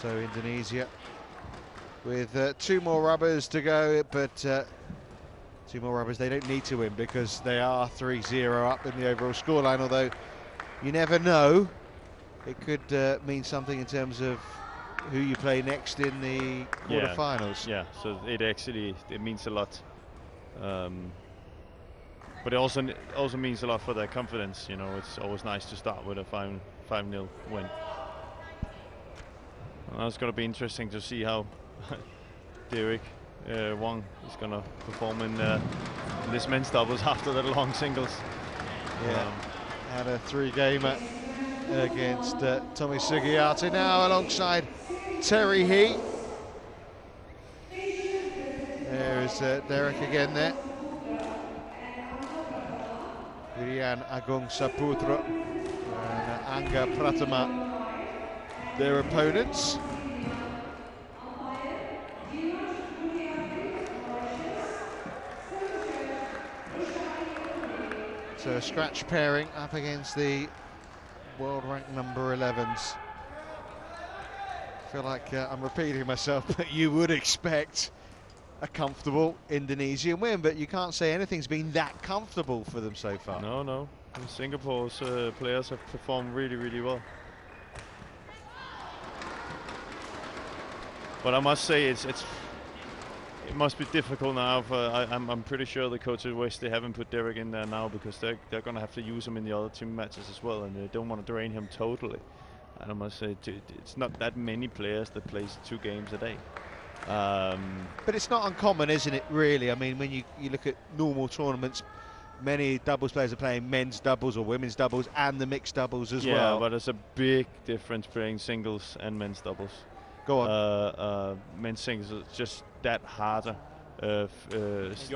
So Indonesia with 2 more rubbers to go, but 2 more rubbers they don't need to win because they are 3-0 up in the overall scoreline, although you never know. It could mean something in terms of who you play next in the quarterfinals. Yeah, so it means a lot. But it also means a lot for their confidence. You know, it's always nice to start with a 5-0 win. Well, it's going to be interesting to see how Derek Wong is going to perform in this men's doubles after the long singles. Yeah, had a 3-gamer against Tommy Sugiyata, now alongside Terry Heat. There is Derek again there. Irian Agung Saputra and Angga Pratama, their opponents. So a scratch pairing up against the world rank number 11s. I feel like I'm repeating myself, but you would expect a comfortable Indonesian win, but you can't say anything's been that comfortable for them so far. No. And Singapore's players have performed really, really well. But I must say, it must be difficult now. I'm pretty sure the coaches wish they haven't put Derek in there now, because they're going to have to use him in the other team matches as well, and they don't want to drain him totally. And I must say, it's not that many players that plays 2 games a day. But it's not uncommon, isn't it, really? I mean, when you look at normal tournaments, many doubles players are playing men's doubles or women's doubles and the mixed doubles as well. Yeah, but there's a big difference playing singles and men's doubles. Go on. Men's singles is just that harder. You're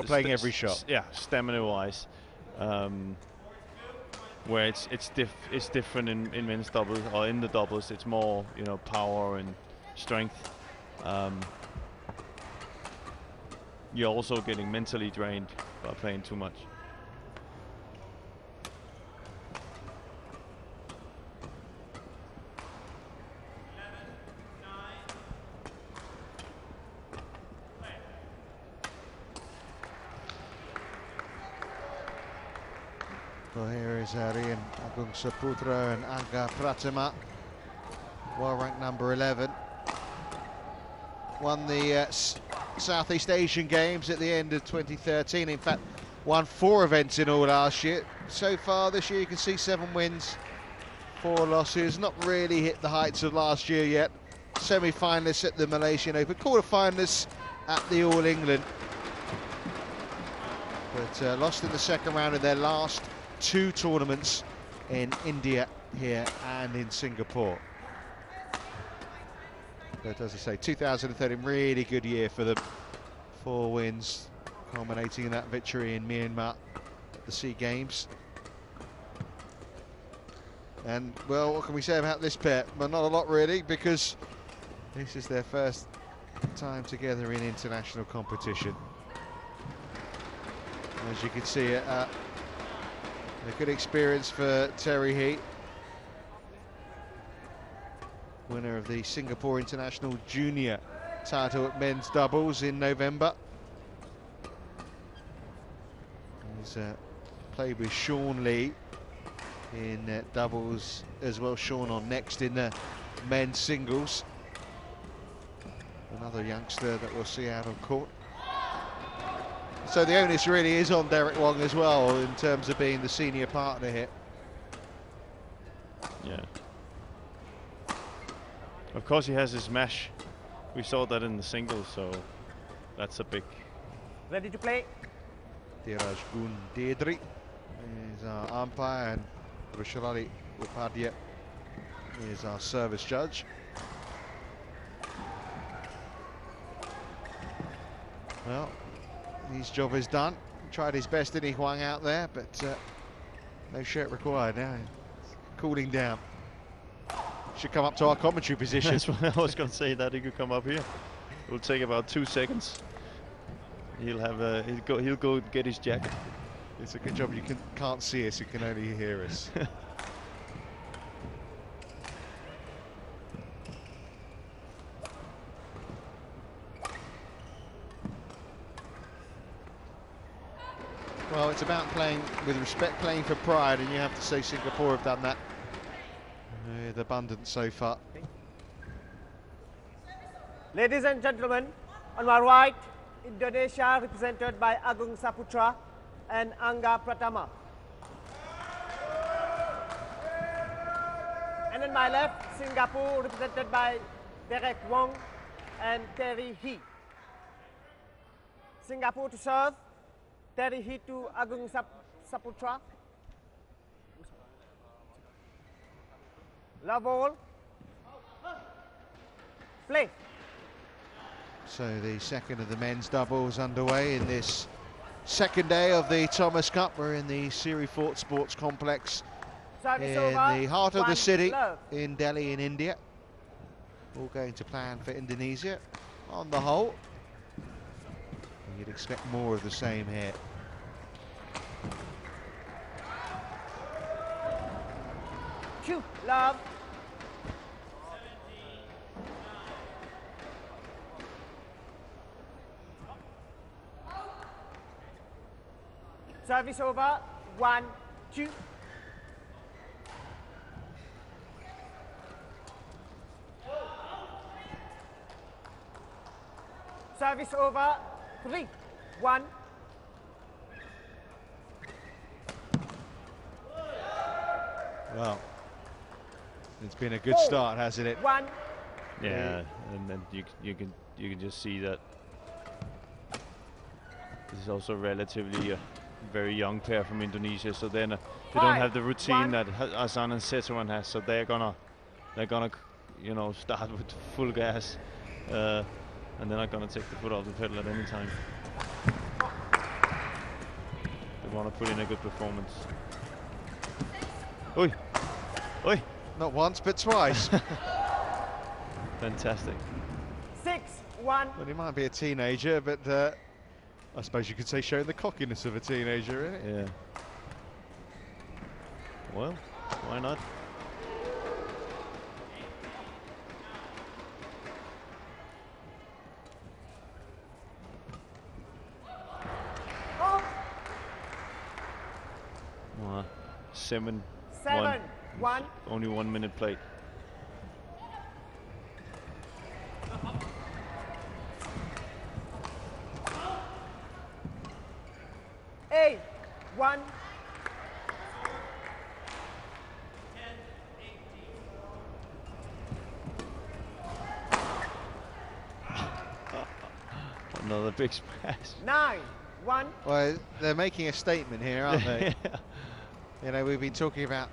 playing every shot. Yeah, stamina-wise. Where it's different in men's doubles, or in the doubles. It's more, you know, power and strength. You're also getting mentally drained by playing too much. Well, here is Rian Agung Saputra and Angga Pratama, world rank number 11. Won the Southeast Asian Games at the end of 2013. In fact, won 4 events in all last year. So far this year, you can see 7 wins, 4 losses. Not really hit the heights of last year yet. Semi-finalists at the Malaysian Open, quarter-finalists at the All England. But lost in the second round of their last 2 tournaments in India here and in Singapore. But as I say, 2013, really good year for them. 4 wins, culminating in that victory in Myanmar at the SEA Games. And, well, what can we say about this pair? Well, not a lot, really, because this is their first time together in international competition. As you can see, a good experience for Terry Heat, winner of the Singapore International Junior title at men's doubles in November. He's played with Sean Lee in doubles as well. Sean on next in the men's singles. Another youngster that we'll see out on court. So the onus really is on Derek Wong as well in terms of being the senior partner here. Yeah. Of course he has his smash. We saw that in the singles, so that's a big... Ready to play? Diraj Gun Dedri is our umpire, and Rushalali Upadhyay is our service judge. Well, his job is done. Tried his best, didn't he, Huang, out there, but no shirt required now. Cooling down. Should come up to our commentary position. That's what I was going to say, that he could come up here. It will take about 2 seconds. He'll have he'll go get his jacket. It's a good job you can't see us, you can only hear us. Well, it's about playing with respect, playing for pride, and you have to say Singapore have done that with abundance so far. Ladies and gentlemen, on my right, Indonesia represented by Agung Saputra and Angga Pratama. And on my left, Singapore represented by Derek Wong and Terry He. Singapore to serve, Terry He to Agung Saputra. Love all. Play. So the second of the men's doubles underway in this second day of the Thomas Cup. We're in the Siri Fort Sports Complex in the heart of the city in Delhi in India. All going to plan for Indonesia on the whole. You'd expect more of the same here. Shoot, love. Service over, 1, 2. Service over, 3, 1. Well, it's been a good start, hasn't it? 1. Yeah, and then you can just see that this is also relatively a very young pair from Indonesia, so then they don't have the routine that Hasan and Setuan has, so they're gonna you know, start with full gas, and they're not gonna take the foot off the pedal at any time. They want to put in a good performance. Oi, oi! Not once, but twice. Fantastic. 6, 1. Well, he might be a teenager, but I suppose you could say showing the cockiness of a teenager, isn't it? Yeah. Well, why not? Oh. 7, 1. Only 1 minute played. Eight, 1. Another big smash. 9, 1. Well, they're making a statement here, aren't they? You know, we've been talking about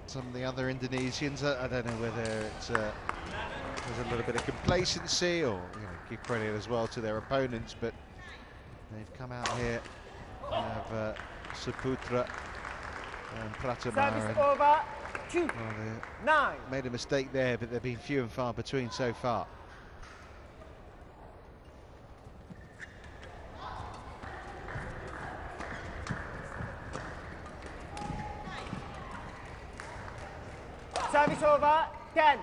some of the other Indonesians. I don't know whether it's there's a little bit of complacency, or give credit as well to their opponents, but they've come out here. We have Saputra and Pratama. Service over, 2, 9. Made a mistake there, but they've been few and far between so far. Service over, 10,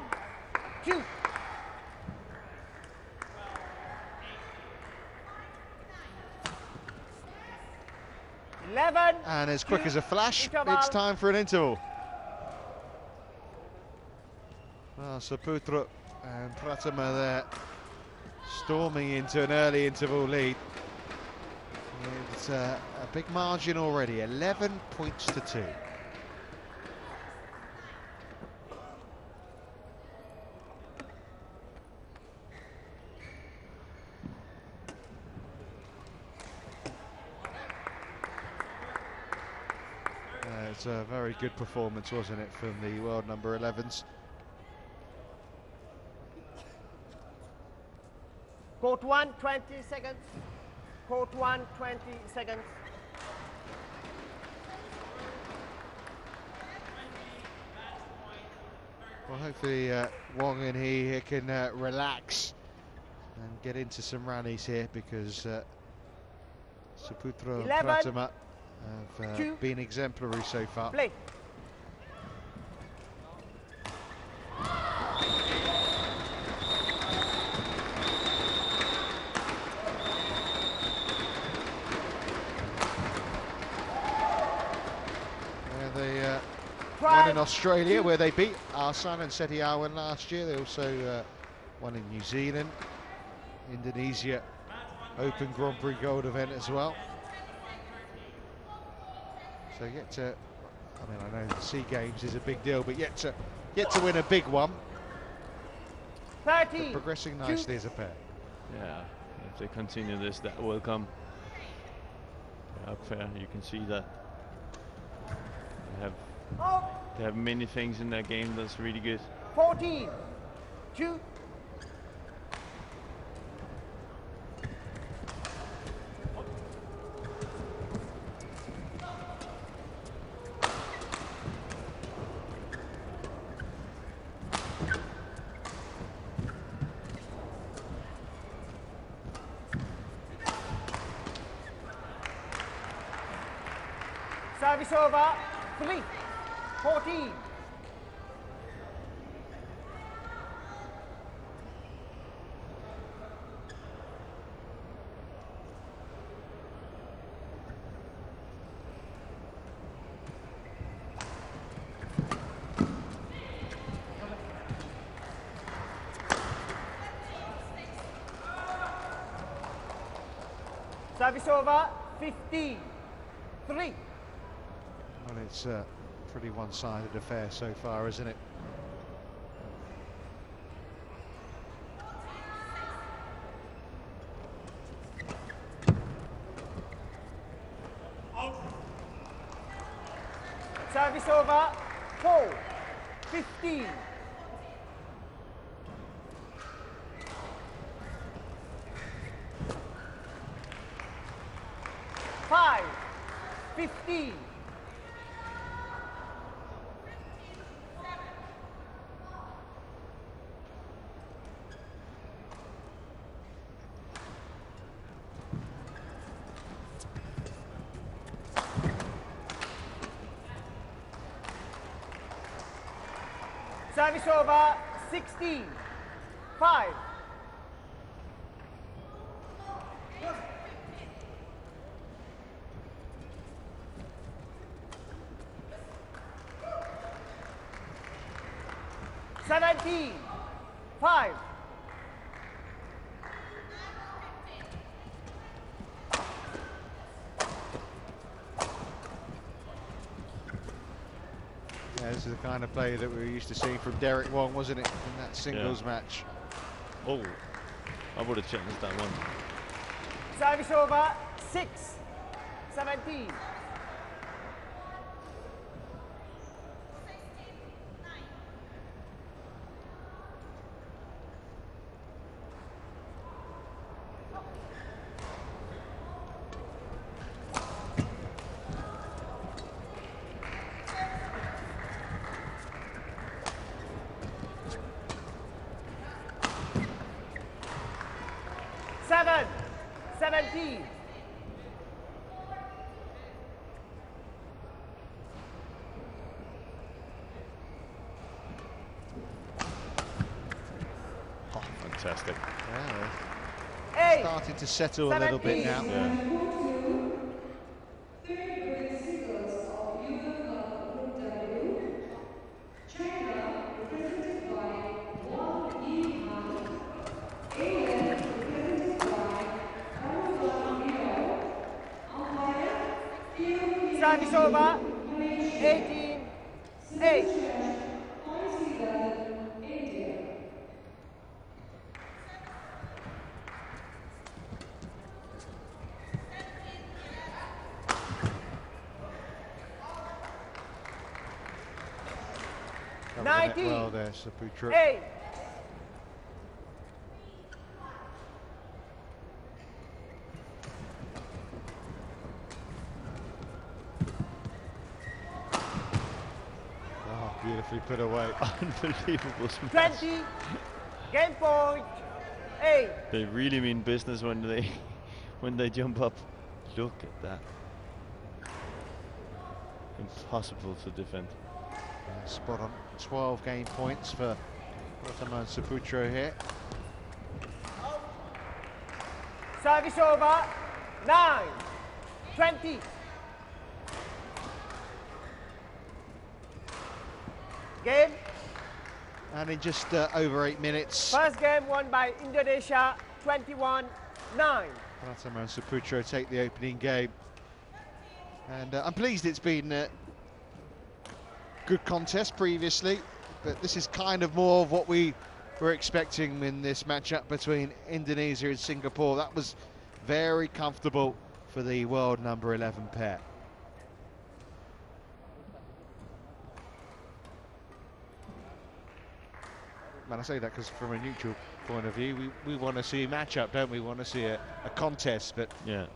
2. And as quick as a flash, it's time for an interval. Well, Saputra and Pratama there storming into an early interval lead. It's a big margin already, 11 points to 2. It's a very good performance, wasn't it, from the world number 11s. Court 1, 20 seconds. Court 1, 20 seconds. Well, hopefully Wong and he can relax and get into some rallies here, because Saputra and Pratama have been exemplary so far. Play. in Australia, where they beat Arsan and Setiawan last year. They also won in New Zealand, Indonesia Open Grand Prix Gold event as well. So yet to, I mean, I know the SEA Games is a big deal, but yet to win a big one. 30. Progressing nicely as a pair. Yeah, if they continue this, that will come. Up fair, you can see that they have many things in their game that's really good. 14. 2. Service over, 3, 14. Service over, 15, 3. Well, it's a pretty one-sided affair so far, isn't it? Service over, 4, 15. 5, 15. Service over, 16, 5. Seventeen, 5. Yeah, this is the kind of play that we were used to seeing from Derek Wong, wasn't it, in that singles match? Oh, I would have challenged that one. Service over, 6, 17. Seven, 17. Oh, fantastic. Yeah, 8, starting to settle a little bit now. Yeah. Service over, 18, 8. Covered the net 19, well there, Saputra. 8. Oh, beautifully put away. Unbelievable smash. 20, game point, 8. They really mean business when they jump up. Look at that. Impossible to defend. Spot on 12 game points for Pratama and Saputro here. Service over, 9, 20. Game. And in just over 8 minutes, First game won by Indonesia, 21-9. Pratama and Saputro take the opening game. And I'm pleased it's been a good contest previously, but this is kind of more of what we were expecting in this matchup between Indonesia and Singapore. That was very comfortable for the world number 11 pair. And I say that because from a neutral point of view, we want to see a matchup, don't we? We want to see a contest, but yeah,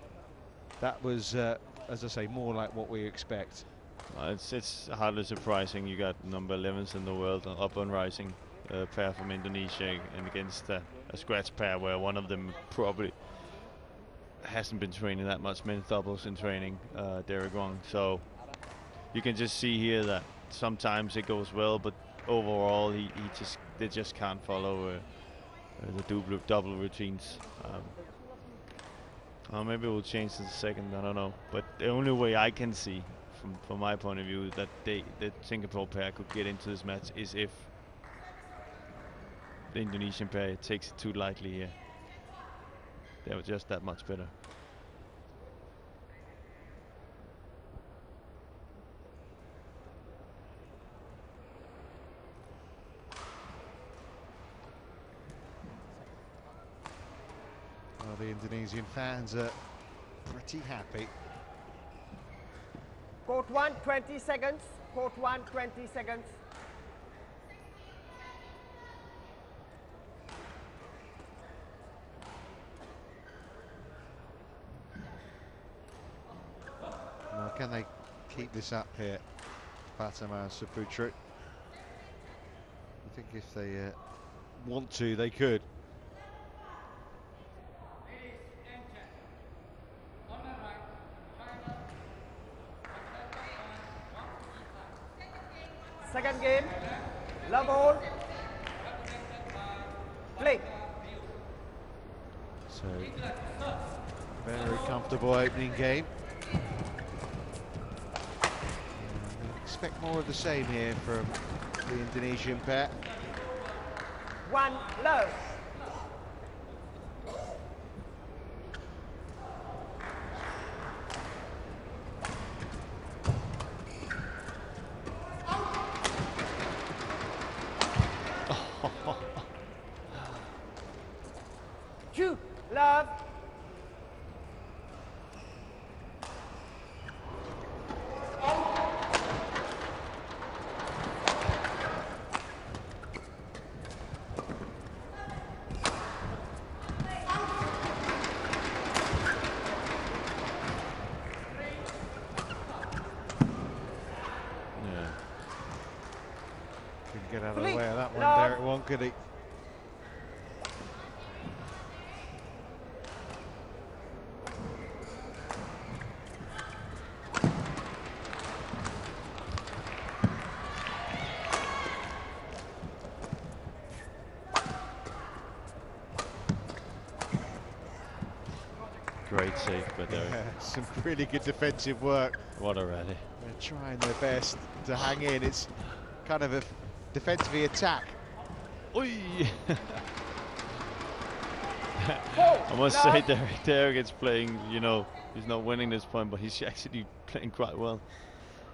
that was, as I say, more like what we expect. It's hardly surprising. You got number 11s in the world up and rising, pair from Indonesia, and against a scratch pair where one of them probably hasn't been training that much men's doubles in training, Derek Wong. So you can just see here that sometimes it goes well, but overall they just can't follow the double routines. Maybe we'll change in a second, I don't know. But the only way I can see, from my point of view, that the Singapore pair could get into this match is if the Indonesian pair takes it too lightly here. They were just that much better. Well, the Indonesian fans are pretty happy. Court 1, 20 seconds. Court 1, 20 seconds. Well, can they keep this up here, Pratama and Saputro? I think if they want to, they could. Second game, love all. Play. So, very comfortable opening game. Expect more of the same here from the Indonesian pair. 1 love. Two love. Couldn't get out of the way of that one, Love. Derek Wong, could he? Great save, but Some really good defensive work. what a rally. They're trying their best to hang in. It's kind of a defensively attack. Oi! I must say, Derek is playing, you know, he's not winning this point, but he's actually playing quite well.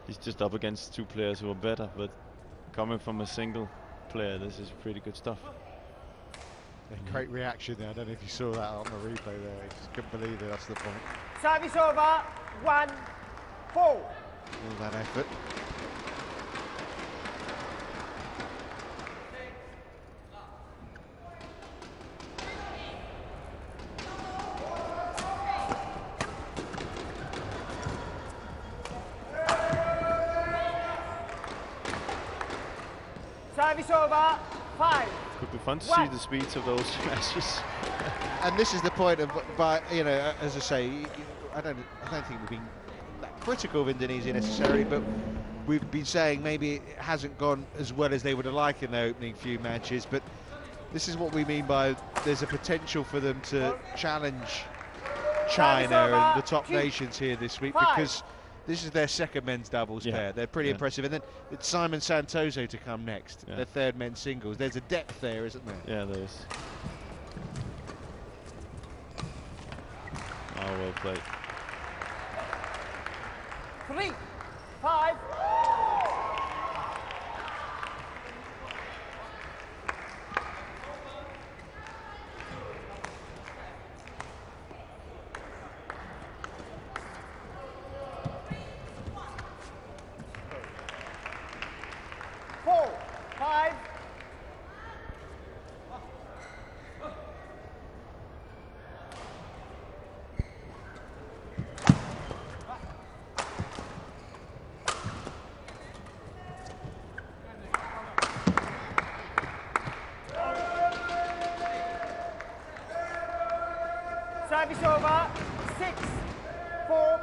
He's just up against two players who are better, but coming from a single player, this is pretty good stuff. A great reaction there. I don't know if you saw that on the replay there. I just couldn't believe it. That's the point. Service over. 1-4. All that effort. Service over. 5. Could be fun to see the speeds of those matches. And this is the point of, you know, as I say, I don't think we've been that critical of Indonesia necessarily, but we've been saying maybe it hasn't gone as well as they would have liked in their opening few matches. But this is what we mean by there's a potential for them to challenge China and the top nations here this week, because This is their second men's doubles pair. They're pretty impressive. And then it's Simon Santoso to come next, their third men's singles. There's a depth there, isn't there? Yeah, there is. Oh, well played. 3, 5. Service over, 6, 4.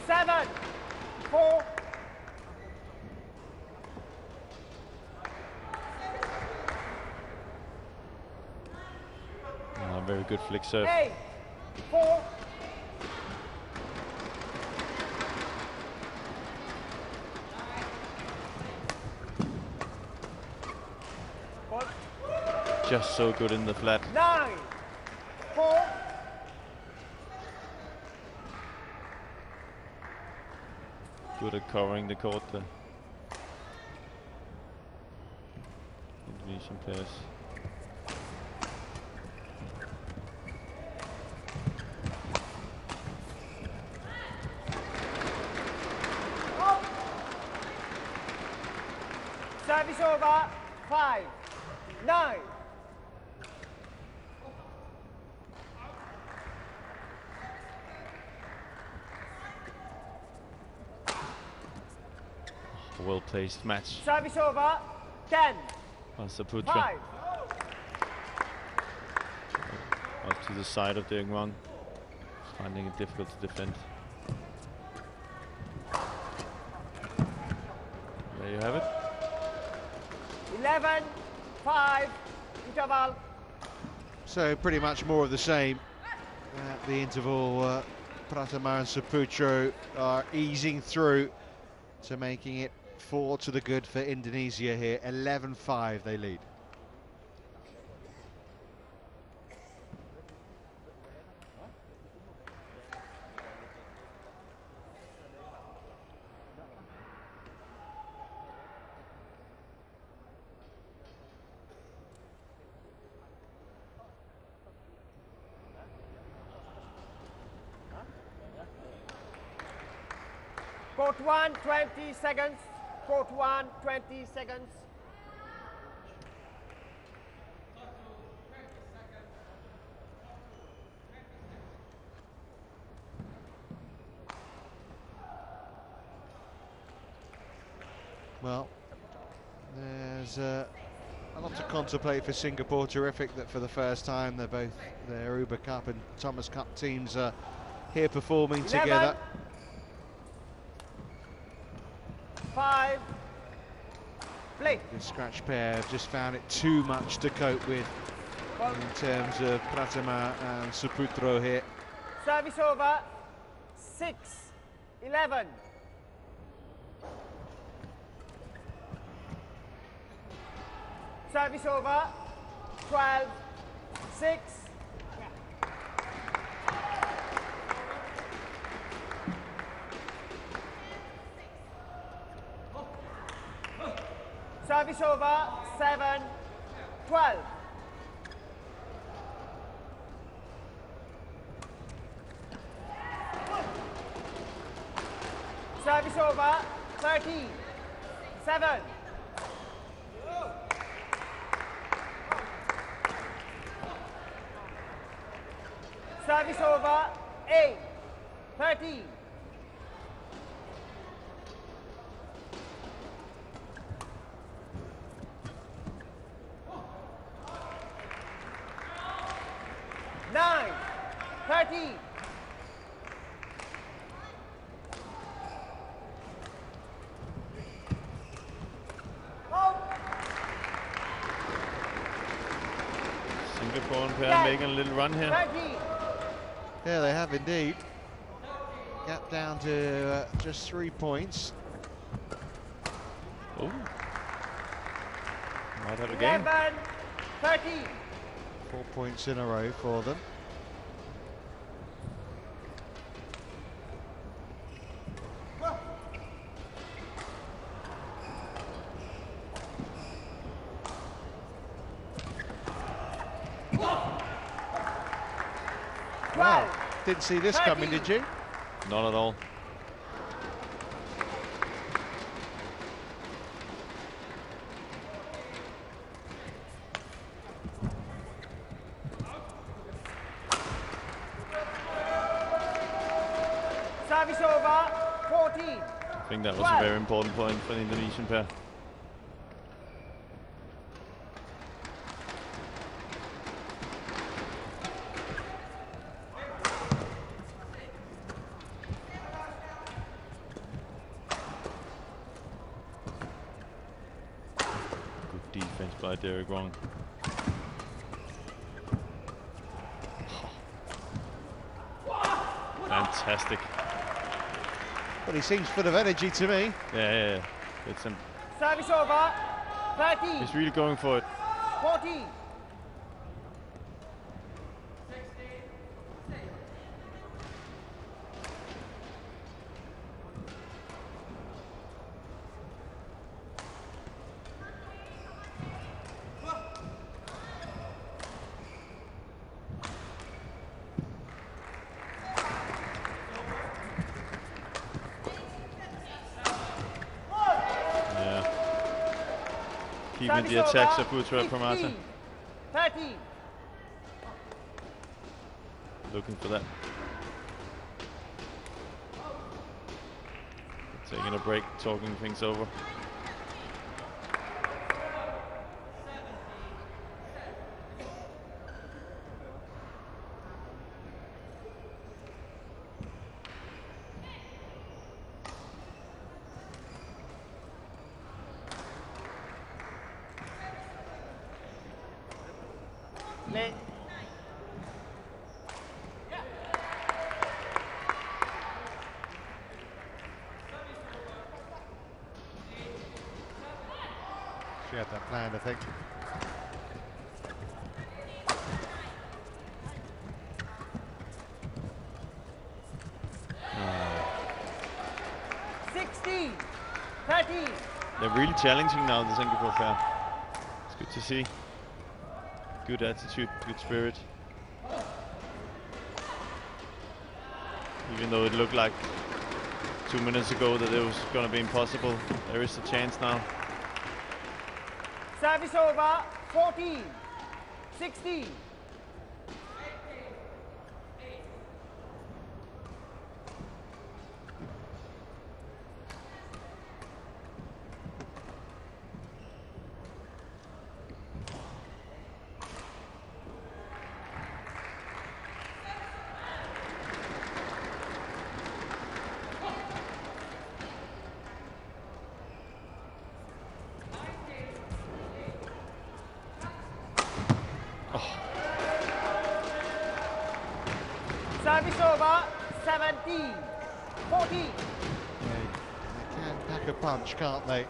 Seven, 4. Very good flick serve. 8, 4. Just so good in the flat. 9, 4. Good at covering the court there. Indonesian pairs. Service over, 5, 9. Well-placed match. Service over, 10, On Saputra. 5. Up to the side of doing wrong. Finding it difficult to defend. There you have it. 11, 5, interval. So pretty much more of the same. At the interval, Pratama and Saputro are easing through to making it 4 to the good for Indonesia here. 11-5 they lead. Court 1, 20 seconds. Court 1, 20 seconds. Well, there's a lot to contemplate for Singapore. Terrific that for the first time their Uber Cup and Thomas Cup teams are here performing 11, together. 5, play. The scratch pair have just found it too much to cope with in terms of Pratama and Saputro here. Service over, 6, 11. Service over, 12, 6. Service over, 7, 12. Service over, 13, 7. Service over, 8, 13. 30. Singapore pair making a little run here. 30. Yeah, they have indeed. Gap down to just 3 points. Oh, might have a game. 11, 30. 4 points in a row for them. Wow, didn't see this coming, did you? Not at all. Service over, 14. I think that was a very important point for the Indonesian pair. Good defense by Derek Wong. Fantastic. Well, he seems full of energy to me. Yeah. It's Service over, 30. he's really going for it. 40. Keeping the attacks of Putra Pramata. 30. Looking for that. Taking a break, talking things over. Late. She had that planned, I think. Oh. 60, 30. They're really challenging now, the Singapore pair. It's good to see. Good attitude, good spirit. Even though it looked like 2 minutes ago that it was going to be impossible, there is a chance now. Service over, 14, 16. Service over, 17, 14. Yeah, they can pack a punch, can't they?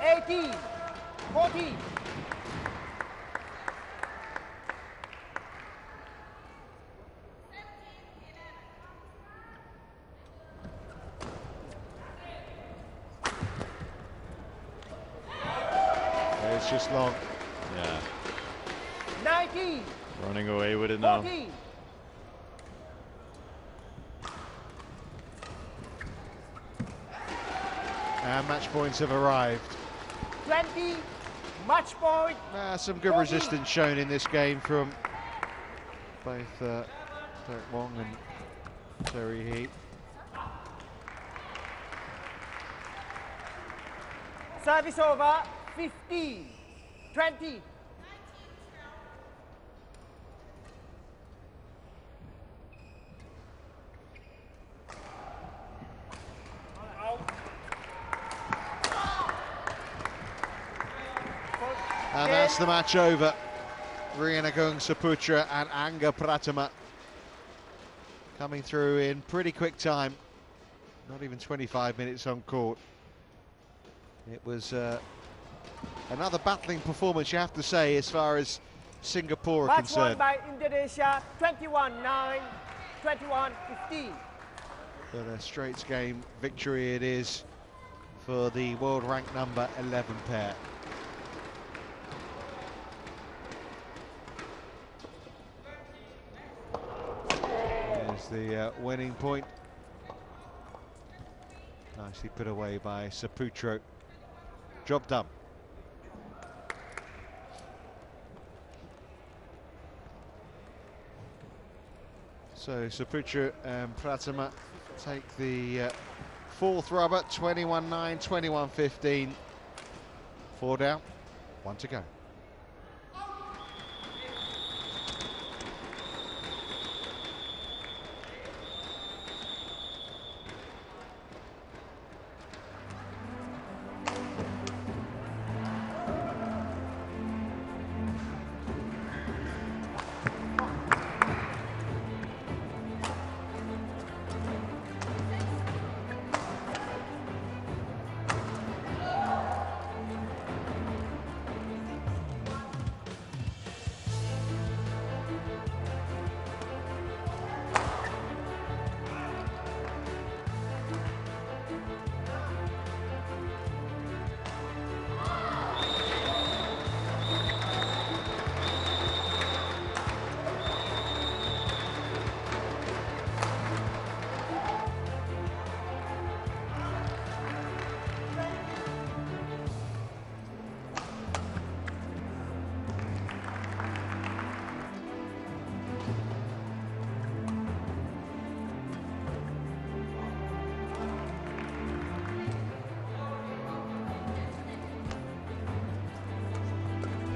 Eighteen, 14. It's just long. Yeah. 19, Running away with it now. 14. And match points have arrived. 20, match point. Some good 14. resistance shown in this game from both Derek Wong and Terry Heat. Service over, 15, 20. And that's the match over. Rianagung Saputra and Anga Pratama coming through in pretty quick time. Not even 25 minutes on court. It was another battling performance, you have to say, as far as Singapore are Match concerned. won by Indonesia, 21-9, 21-15. But a straight game victory it is for the world rank number 11 pair. There's the winning point. Nicely put away by Saputro. Job done. So Saputro and Pratama take the fourth rubber, 21-9, 21-15. 4 down, 1 to go.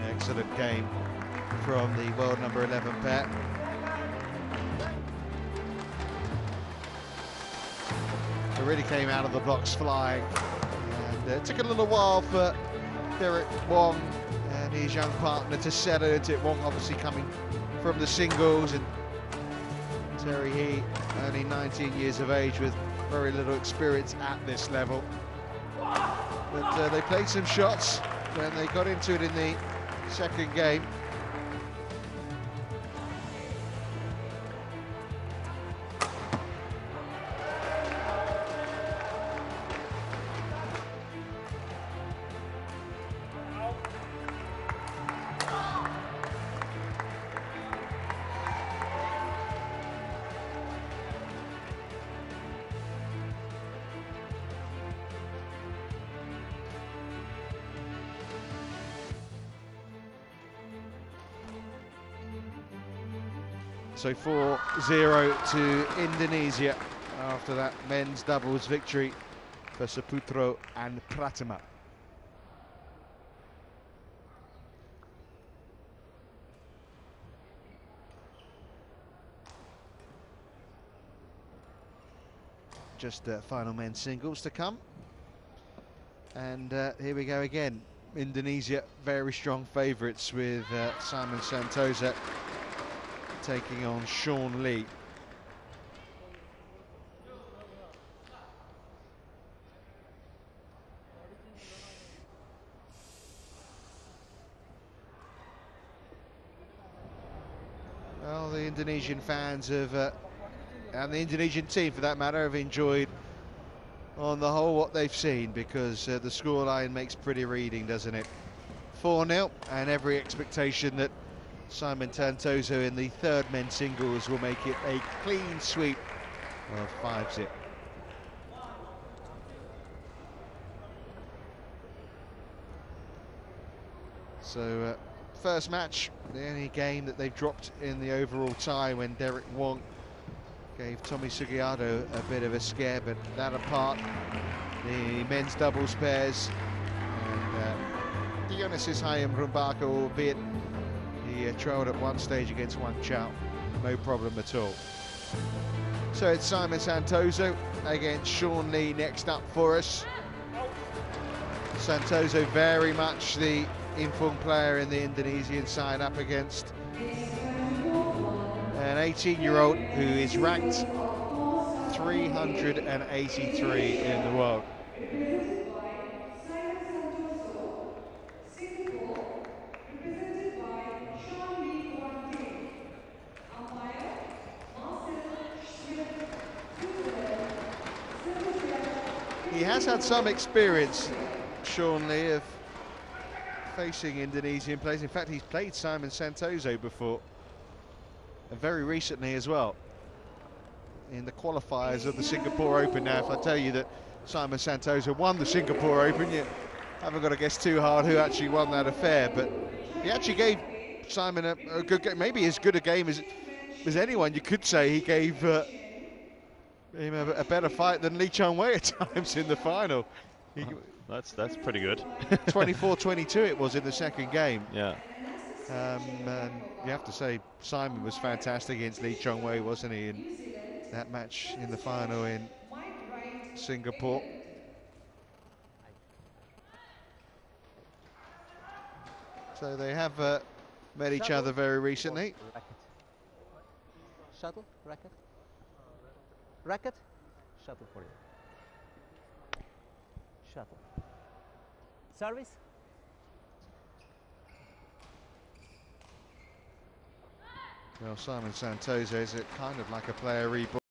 Excellent game from the world number 11 pair. They really came out of the blocks flying, and it took a little while for Derek Wong and his young partner to settle into it. Wong obviously coming from the singles, and Terry Heat, only 19 years of age with very little experience at this level. But they played some shots when they got into it in the second game. So 4-0 to Indonesia after that men's doubles victory for Saputro and Pratama. Just final men's singles to come. And here we go again. Indonesia very strong favourites with Simon Santosa taking on Sean Lee. Well, the Indonesian fans have, and the Indonesian team for that matter, have enjoyed on the whole what they've seen, because the scoreline makes pretty reading, doesn't it? 4-0, and every expectation that Simon Santosa in the third men's singles will make it a clean sweep of 5-0. So first match, the only game that they've dropped in the overall tie when Derek Wong gave Tommy Sugiarto a bit of a scare, but that apart, the men's doubles pairs, and Dionysus Hayam Rumbaka, albeit he trailed at one stage against Wan Chao, no problem at all. So it's Simon Santoso against Sean Lee next up for us. Santoso very much the informed player in the Indonesian side, up against an 18-year-old who is ranked 383 in the world. Represented by Simon Santoso, Singapore, represented by Sean Lee Kwan Ting, umpire Marcel Schmidt, Switzerland, He has had some experience, Sean Lee, of facing Indonesian players. In fact, he's played Simon Santoso before, and very recently as well, in the qualifiers of the Singapore Open. Now, if I tell you that Simon Santoso won the Singapore Open, you haven't got to guess too hard who actually won that affair, but he actually gave Simon a good game, maybe as good a game as anyone. You could say he gave him a better fight than Lee Chong-wei at times in the final. That's pretty good. 24-22 it was in the second game. Yeah. And you have to say Simon was fantastic against Lee Chong-wei, wasn't he, in that match in the final in Singapore. So they have met each other very recently. Shuttle, racket. Racket, shuttle for you. Shuttle. Service. Well, Simon Santoso is kind of like a player reborn.